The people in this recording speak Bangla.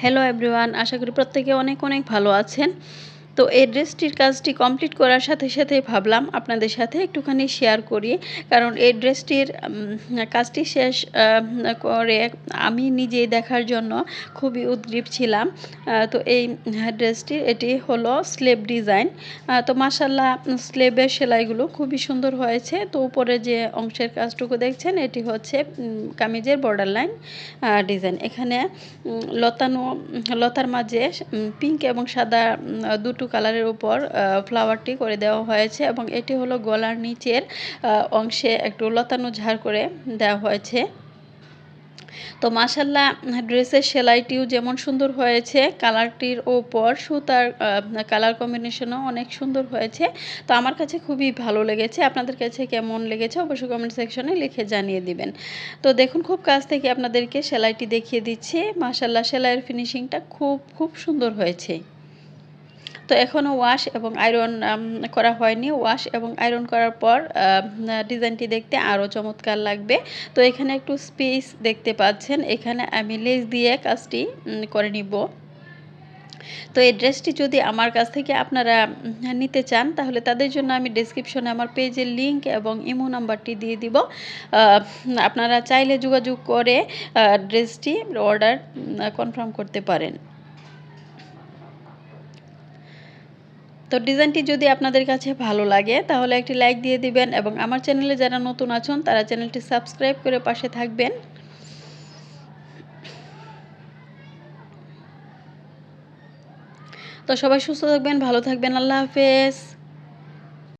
হ্যালো এভরিওয়ান, আশা করি প্রত্যেকে অনেক অনেক ভালো আছেন। তো এই ড্রেসটির কাজটি কমপ্লিট করার সাথে সাথেই ভাবলাম আপনাদের সাথে একটুখানি শেয়ার করি। কারণ এই ড্রেসটির কাজটি শেষ করে আমি নিজেই দেখার জন্য খুবই উদগ্রীব ছিলাম। তো এই ড্রেসটির এটি হলো স্লেভ ডিজাইন। তো মাশাআল্লাহ স্লেভের সেলাইগুলো খুবই সুন্দর হয়েছে। তো উপরে যে অংশের কাজটুকু দেখছেন এটি হচ্ছে কামিজের বর্ডার লাইন ডিজাইন। এখানে লতার মাঝে পিঙ্ক এবং সাদা দুটো কালারের উপর ফ্লাওয়ারটি করে দেওয়া হয়েছে এবং এটি হলো গলার নিচের অংশে একটু লতানো ঝাড় করে দেওয়া হয়েছে। তো মাশাআল্লাহ ড্রেসের সেলাইটিও যেমন সুন্দর হয়েছে, কালারটির ওপর সুতার কালার কম্বিনেশনও অনেক সুন্দর হয়েছে। তো আমার কাছে খুবই ভালো লেগেছে। আপনাদের কাছে কেমন লেগেছে অবশ্যই কমেন্ট সেকশনে লিখে জানিয়ে দিবেন। তো দেখুন খুব কাছ থেকে আপনাদেরকে সেলাইটি দেখিয়ে দিচ্ছি। মাশাআল্লাহ সেলাইয়ের ফিনিশিংটা খুব সুন্দর হয়েছে। তো এখনও ওয়াশ এবং আয়রন করা হয়নি। ওয়াশ এবং আয়রন করার পর ডিজাইনটি দেখতে আরও চমৎকার লাগবে। তো এখানে একটু স্পেস দেখতে পাচ্ছেন, এখানে আমি লেস দিয়ে কাজটি করে নিব। তো এই ড্রেসটি যদি আমার কাছ থেকে আপনারা নিতে চান তাহলে তাদের জন্য আমি ডেসক্রিপশনে আমার পেজের লিংক এবং ইমো নাম্বারটি দিয়ে দিব। আপনারা চাইলে যোগাযোগ করে ড্রেসটি অর্ডার কনফার্ম করতে পারেন। তো ডিজাইনটি যদি আপনাদের কাছে ভালো লাগে তাহলে একটি লাইক দিয়ে দিবেন এবং আমার চ্যানেলে যারা নতুন আছেন তারা চ্যানেলটি সাবস্ক্রাইব করে পাশে থাকবেন। তো সবাই সুস্থ থাকবেন, ভালো থাকবেন। আল্লাহ হাফেজ।